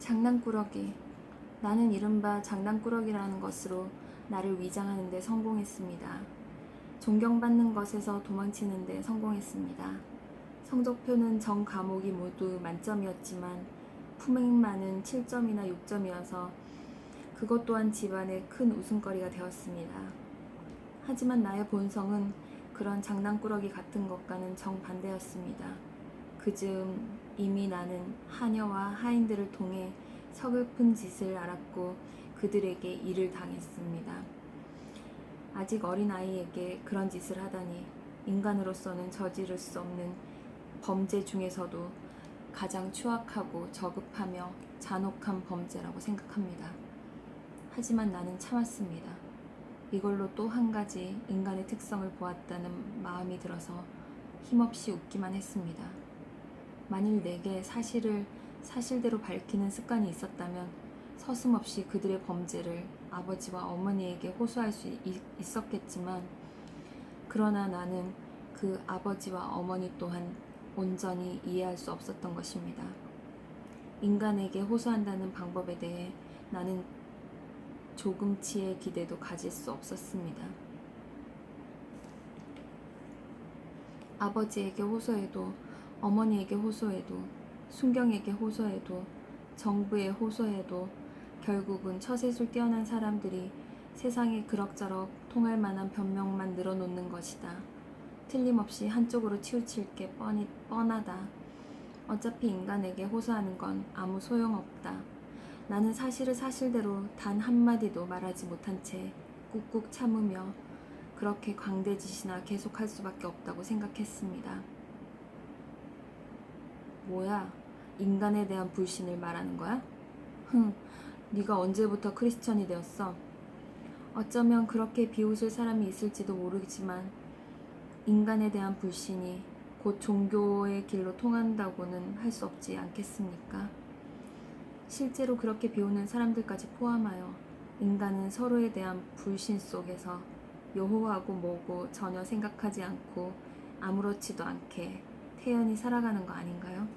장난꾸러기. 나는 이른바 장난꾸러기라는 것으로 나를 위장하는 데 성공했습니다. 존경받는 것에서 도망치는 데 성공했습니다. 성적표는 전 과목이 모두 만점이었지만 품행만은 7점이나 6점이어서 그것 또한 집안의 큰 웃음거리가 되었습니다. 하지만 나의 본성은 그런 장난꾸러기 같은 것과는 정반대였습니다. 그즈음 이미 나는 하녀와 하인들을 통해 서글픈 짓을 알았고 그들에게 일을 당했습니다. 아직 어린 아이에게 그런 짓을 하다니 인간으로서는 저지를 수 없는 범죄 중에서도 가장 추악하고 저급하며 잔혹한 범죄라고 생각합니다. 하지만 나는 참았습니다. 이걸로 또 한 가지 인간의 특성을 보았다는 마음이 들어서 힘없이 웃기만 했습니다. 만일 내게 사실을 사실대로 밝히는 습관이 있었다면 서슴없이 그들의 범죄를 아버지와 어머니에게 호소할 수 있었겠지만, 그러나 나는 그 아버지와 어머니 또한 온전히 이해할 수 없었던 것입니다. 인간에게 호소한다는 방법에 대해 나는 조금치의 기대도 가질 수 없었습니다. 아버지에게 호소해도, 어머니에게 호소해도, 순경에게 호소해도, 정부에 호소해도 결국은 처세술 뛰어난 사람들이 세상에 그럭저럭 통할 만한 변명만 늘어놓는 것이다. 틀림없이 한쪽으로 치우칠 게 뻔하다. 어차피 인간에게 호소하는 건 아무 소용없다. 나는 사실을 사실대로 단 한마디도 말하지 못한 채 꾹꾹 참으며 그렇게 광대짓이나 계속할 수밖에 없다고 생각했습니다. 뭐야? 인간에 대한 불신을 말하는 거야? 네가 언제부터 크리스천이 되었어? 어쩌면 그렇게 비웃을 사람이 있을지도 모르지만 인간에 대한 불신이 곧 종교의 길로 통한다고는 할 수 없지 않겠습니까? 실제로 그렇게 비우는 사람들까지 포함하여 인간은 서로에 대한 불신 속에서 요호하고 뭐고 전혀 생각하지 않고 아무렇지도 않게 태연히 살아가는 거 아닌가요?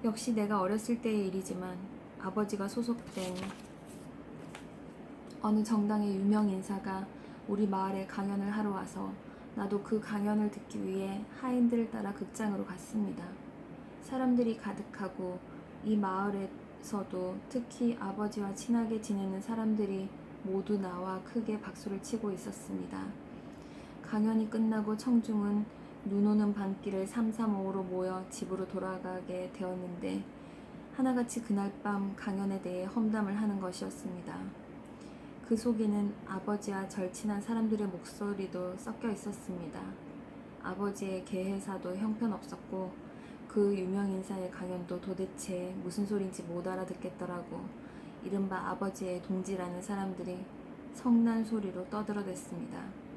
역시 내가 어렸을 때의 일이지만 아버지가 소속된 어느 정당의 유명 인사가 우리 마을에 강연을 하러 와서 나도 그 강연을 듣기 위해 하인들을 따라 극장으로 갔습니다. 사람들이 가득하고 이 마을에서도 특히 아버지와 친하게 지내는 사람들이 모두 나와 크게 박수를 치고 있었습니다. 강연이 끝나고 청중은 눈 오는 밤길을 삼삼오오로 모여 집으로 돌아가게 되었는데 하나같이 그날 밤 강연에 대해 험담을 하는 것이었습니다. 그 속에는 아버지와 절친한 사람들의 목소리도 섞여 있었습니다. 아버지의 개회사도 형편없었고 그 유명인사의 강연도 도대체 무슨 소린지 못 알아듣겠더라고 이른바 아버지의 동지라는 사람들이 성난 소리로 떠들어댔습니다.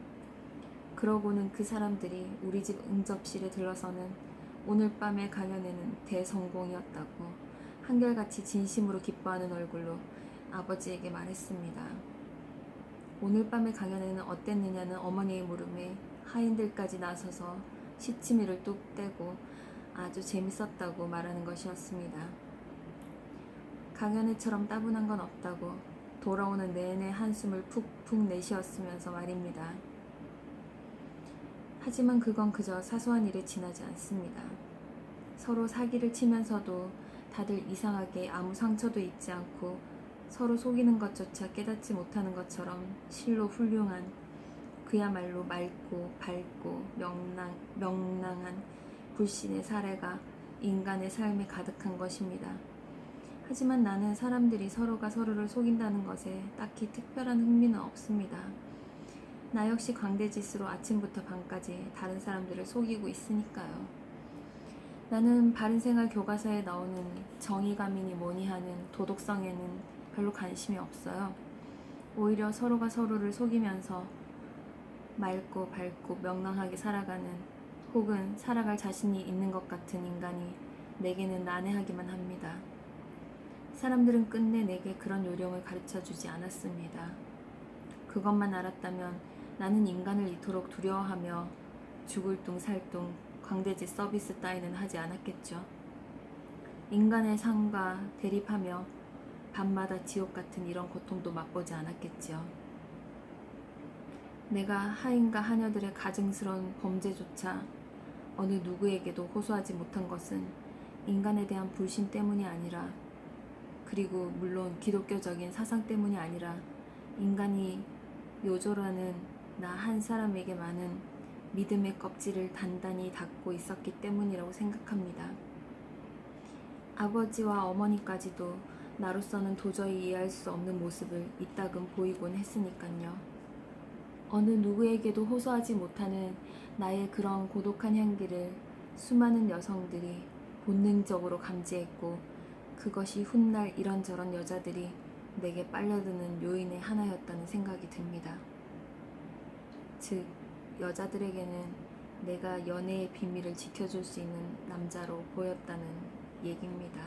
그러고는 그 사람들이 우리 집 응접실에 들러서는 오늘 밤의 강연회는 대성공이었다고 한결같이 진심으로 기뻐하는 얼굴로 아버지에게 말했습니다. 오늘 밤의 강연회는 어땠느냐는 어머니의 물음에 하인들까지 나서서 시치미를 뚝 떼고 아주 재밌었다고 말하는 것이었습니다. 강연회처럼 따분한 건 없다고 돌아오는 내내 한숨을 푹푹 내쉬었으면서 말입니다. 하지만 그건 그저 사소한 일에 지나지 않습니다. 서로 사기를 치면서도 다들 이상하게 아무 상처도 입지 않고 서로 속이는 것조차 깨닫지 못하는 것처럼 실로 훌륭한, 그야말로 맑고 밝고 명랑한 불신의 사례가 인간의 삶에 가득한 것입니다. 하지만 나는 사람들이 서로가 서로를 속인다는 것에 딱히 특별한 흥미는 없습니다. 나 역시 광대짓으로 아침부터 밤까지 다른 사람들을 속이고 있으니까요. 나는 바른생활 교과서에 나오는 정의감이니 뭐니 하는 도덕성에는 별로 관심이 없어요. 오히려 서로가 서로를 속이면서 맑고 밝고 명랑하게 살아가는 혹은 살아갈 자신이 있는 것 같은 인간이 내게는 난해하기만 합니다. 사람들은 끝내 내게 그런 요령을 가르쳐주지 않았습니다. 그것만 알았다면 나는 인간을 이토록 두려워하며 죽을 둥 살 둥 광대짓 서비스 따위는 하지 않았겠죠. 인간의 삶과 대립하며 밤마다 지옥 같은 이런 고통도 맛보지 않았겠지요. 내가 하인과 하녀들의 가증스러운 범죄조차 어느 누구에게도 호소하지 못한 것은 인간에 대한 불신 때문이 아니라, 그리고 물론 기독교적인 사상 때문이 아니라 인간이 요절하는 나 한 사람에게만은 믿음의 껍질을 단단히 닫고 있었기 때문이라고 생각합니다. 아버지와 어머니까지도 나로서는 도저히 이해할 수 없는 모습을 이따금 보이곤 했으니깐요. 어느 누구에게도 호소하지 못하는 나의 그런 고독한 향기를 수많은 여성들이 본능적으로 감지했고, 그것이 훗날 이런저런 여자들이 내게 빨려드는 요인의 하나였다는 생각이 듭니다. 즉, 여자들에게는 내가 연애의 비밀을 지켜줄 수 있는 남자로 보였다는 얘기입니다.